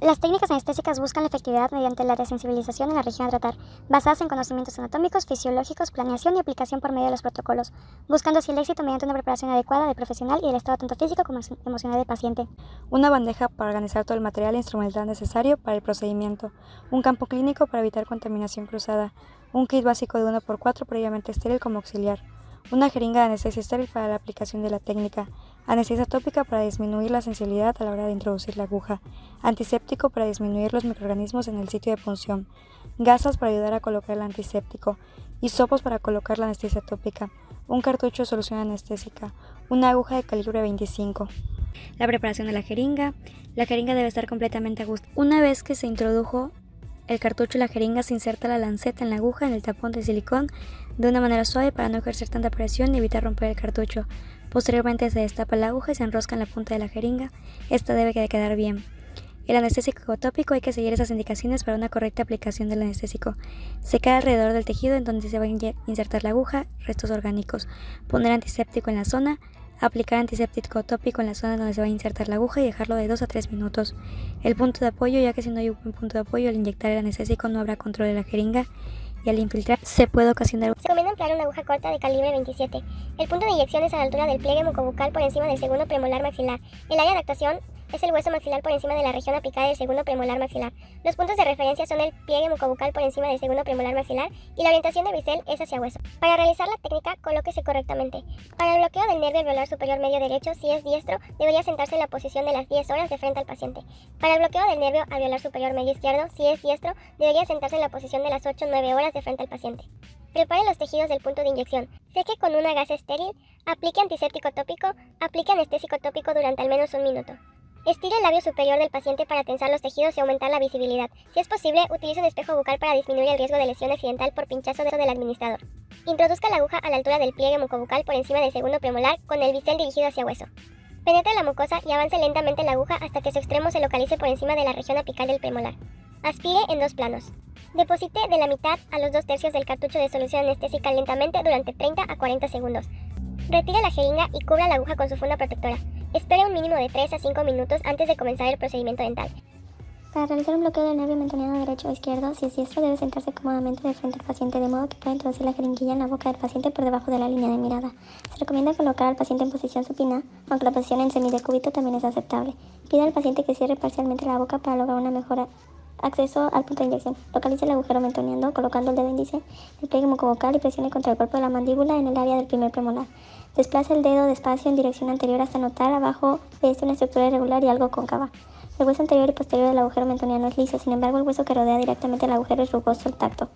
Las técnicas anestésicas buscan la efectividad mediante la desensibilización en la región a tratar, basadas en conocimientos anatómicos, fisiológicos, planeación y aplicación por medio de los protocolos, buscando así el éxito mediante una preparación adecuada del profesional y del estado tanto físico como emocional del paciente. Una bandeja para organizar todo el material instrumental necesario para el procedimiento, un campo clínico para evitar contaminación cruzada, un kit básico de 1x4 previamente estéril como auxiliar, una jeringa de anestesia estéril para la aplicación de la técnica, anestesia tópica para disminuir la sensibilidad a la hora de introducir la aguja, antiséptico para disminuir los microorganismos en el sitio de punción, gasas para ayudar a colocar el antiséptico, hisopos para colocar la anestesia tópica, un cartucho de solución anestésica, una aguja de calibre 25. La preparación de la jeringa. La jeringa debe estar completamente ajustada. Una vez que se introdujo el cartucho y la jeringa, se inserta la lanceta en la aguja en el tapón de silicón de una manera suave para no ejercer tanta presión y evitar romper el cartucho. Posteriormente se destapa la aguja y se enrosca en la punta de la jeringa. Esta debe quedar bien. El anestésico tópico, hay que seguir esas indicaciones para una correcta aplicación del anestésico. Secar alrededor del tejido en donde se va a insertar la aguja restos orgánicos. Poner antiséptico en la zona. Aplicar antiséptico tópico en la zona donde se va a insertar la aguja y dejarlo de 2 a 3 minutos. El punto de apoyo, ya que si no hay un buen punto de apoyo al inyectar el anestésico no habrá control de la jeringa y al infiltrar se puede ocasionar. Se recomienda emplear una aguja corta de calibre 27. El punto de inyección es a la altura del pliegue mucobucal por encima del segundo premolar maxilar. El área de actuación es el hueso maxilar por encima de la región apicada del segundo premolar maxilar. Los puntos de referencia son el pliegue mucobucal por encima del segundo premolar maxilar y la orientación de bisel es hacia hueso. Para realizar la técnica, colóquese correctamente. Para el bloqueo del nervio alveolar superior medio derecho, si es diestro, debería sentarse en la posición de las 10 horas de frente al paciente. Para el bloqueo del nervio alveolar superior medio izquierdo, si es diestro, debería sentarse en la posición de las 8-9 horas de frente al paciente. Prepare los tejidos del punto de inyección. Seque con una gasa estéril, aplique antiséptico tópico, aplique anestésico tópico durante al menos un minuto. Estire el labio superior del paciente para tensar los tejidos y aumentar la visibilidad. Si es posible, utilice un espejo bucal para disminuir el riesgo de lesión accidental por pinchazo del administrador. Introduzca la aguja a la altura del pliegue mucobucal por encima del segundo premolar con el bisel dirigido hacia hueso. Penetre la mucosa y avance lentamente la aguja hasta que su extremo se localice por encima de la región apical del premolar. Aspire en 2 planos. Deposite de la mitad a los 2/3 del cartucho de solución anestésica lentamente durante 30 a 40 segundos. Retire la jeringa y cubra la aguja con su funda protectora. Espere un mínimo de 3 a 5 minutos antes de comenzar el procedimiento dental. Para realizar un bloqueo del nervio mentoniano derecho o izquierdo, si es diestro, debe sentarse cómodamente de frente al paciente, de modo que pueda introducir la jeringuilla en la boca del paciente por debajo de la línea de mirada. Se recomienda colocar al paciente en posición supina, aunque la posición en semidecúbito también es aceptable. Pida al paciente que cierre parcialmente la boca para lograr una mejor acceso al punto de inyección. Localice el agujero mentoniano colocando el dedo índice, el pliegue mucobucal y presione contra el cuerpo de la mandíbula en el área del primer premolar. Desplace el dedo despacio en dirección anterior hasta notar abajo de una estructura irregular y algo cóncava. El hueso anterior y posterior del agujero mentoniano es liso, sin embargo el hueso que rodea directamente el agujero es rugoso al tacto.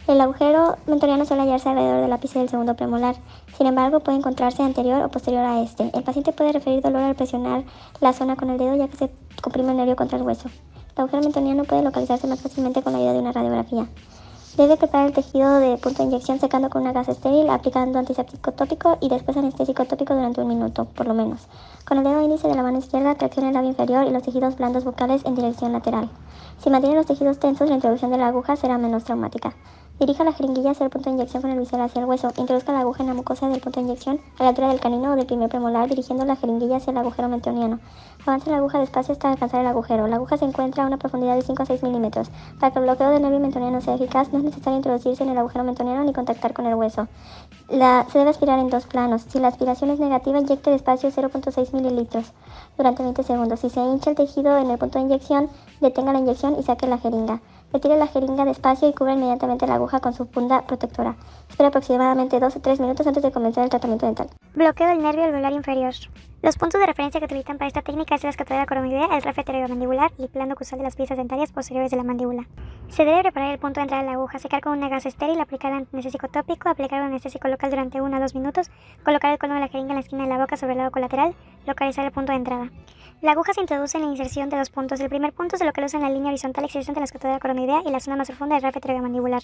El agujero mentoniano suele hallarse alrededor del ápice del segundo premolar, sin embargo puede encontrarse anterior o posterior a este. El paciente puede referir dolor al presionar la zona con el dedo ya que se comprime el nervio contra el hueso. El agujero mentoniano puede localizarse más fácilmente con la ayuda de una radiografía. Debe preparar el tejido de punto de inyección secando con una gasa estéril, aplicando antiséptico tópico y después anestésico tópico durante 1 minuto, por lo menos. Con el dedo índice de la mano izquierda, traccione el labio inferior y los tejidos blandos bucales en dirección lateral. Si mantiene los tejidos tensos, la introducción de la aguja será menos traumática. Dirija la jeringuilla hacia el punto de inyección con el bisel hacia el hueso. Introduzca la aguja en la mucosa del punto de inyección a la altura del canino o del primer premolar, dirigiendo la jeringuilla hacia el agujero mentoniano. Avance la aguja despacio hasta alcanzar el agujero. La aguja se encuentra a una profundidad de 5 a 6 milímetros. Para que el bloqueo del nervio mentoniano sea eficaz, no es necesario introducirse en el agujero mentoniano ni contactar con el hueso. Se debe aspirar en 2 planos. Si la aspiración es negativa, inyecte despacio 0.6 mililitros durante 20 segundos. Si se hincha el tejido en el punto de inyección, detenga la inyección y saque la jeringa. Retire la jeringa despacio y cubra inmediatamente la aguja con su funda protectora. Espera aproximadamente 2 o 3 minutos antes de comenzar el tratamiento dental. Bloqueo del nervio alveolar inferior. Los puntos de referencia que utilizan para esta técnica es la escotadera coronoidea, el rafe mandibular y el plano oclusal de las piezas dentarias posteriores de la mandíbula. Se debe preparar el punto de entrada de la aguja, secar con una gasa estéril, aplicar el anestésico tópico, aplicar un anestésico local durante 1 a 2 minutos, colocar el cono de la jeringa en la esquina de la boca sobre el lado colateral, localizar el punto de entrada. La aguja se introduce en la inserción de 2 puntos. El primer punto se localiza en la línea horizontal existente en la escotadera coronoidea y la zona más profunda del rafe mandibular.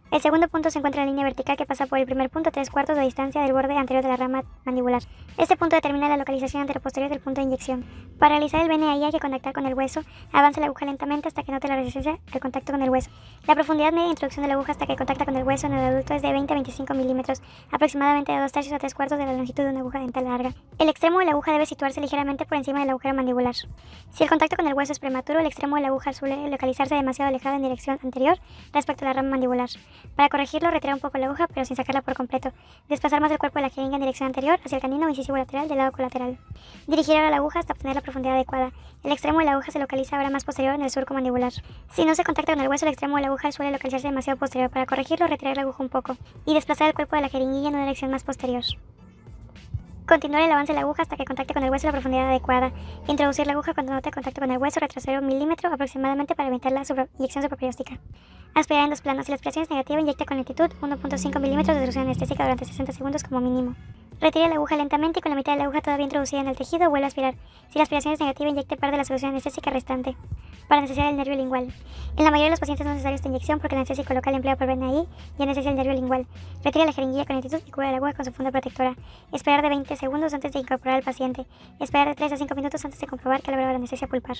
El segundo punto se encuentra en la línea vertical que pasa por el primer punto a 3/4 de distancia del borde anterior de la rama mandibular. Este punto determina la localización anteroposterior del punto de inyección. Para realizar el BNI hay que contactar con el hueso. Avanza la aguja lentamente hasta que note la resistencia al contacto con el hueso. La profundidad media de introducción de la aguja hasta que contacta con el hueso en el adulto es de 20 a 25 milímetros, aproximadamente de 2/3 a 3/4 de la longitud de una aguja dental larga. El extremo de la aguja debe situarse ligeramente por encima del agujero mandibular. Si el contacto con el hueso es prematuro, el extremo de la aguja suele localizarse demasiado alejado en dirección anterior respecto a la rama mandibular. Para corregirlo, retirar un poco la aguja, pero sin sacarla por completo. Desplazar más el cuerpo de la jeringa en dirección anterior hacia el canino o incisivo lateral del lado colateral. Dirigir ahora la aguja hasta obtener la profundidad adecuada. El extremo de la aguja se localiza ahora más posterior en el surco mandibular. Si no se contacta con el hueso, el extremo de la aguja suele localizarse demasiado posterior. Para corregirlo, retirar la aguja un poco y desplazar el cuerpo de la jeringuilla en una dirección más posterior. Continuar el avance de la aguja hasta que contacte con el hueso a la profundidad adecuada. Introducir la aguja cuando note contacto con el hueso, retroceder 1 milímetro aproximadamente para evitar la inyección supraperióstica. Aspirar en 2 planos. Si la aspiración es negativa, inyecta con lentitud 1.5 milímetros de solución anestésica durante 60 segundos como mínimo. Retire la aguja lentamente y con la mitad de la aguja todavía introducida en el tejido, vuelve a aspirar. Si la aspiración es negativa, inyecte parte de la solución anestésica restante. Para anestesiar el nervio lingual. En la mayoría de los pacientes no es necesaria esta inyección porque el anestésico local empleado por BNI ya anestesia el nervio lingual. Retire la jeringuilla con lentitud y cubre la aguja con su funda protectora. Esperar de 20 segundos antes de incorporar al paciente. Esperar de 3 a 5 minutos antes de comprobar que ha logrado la anestesia pulpar.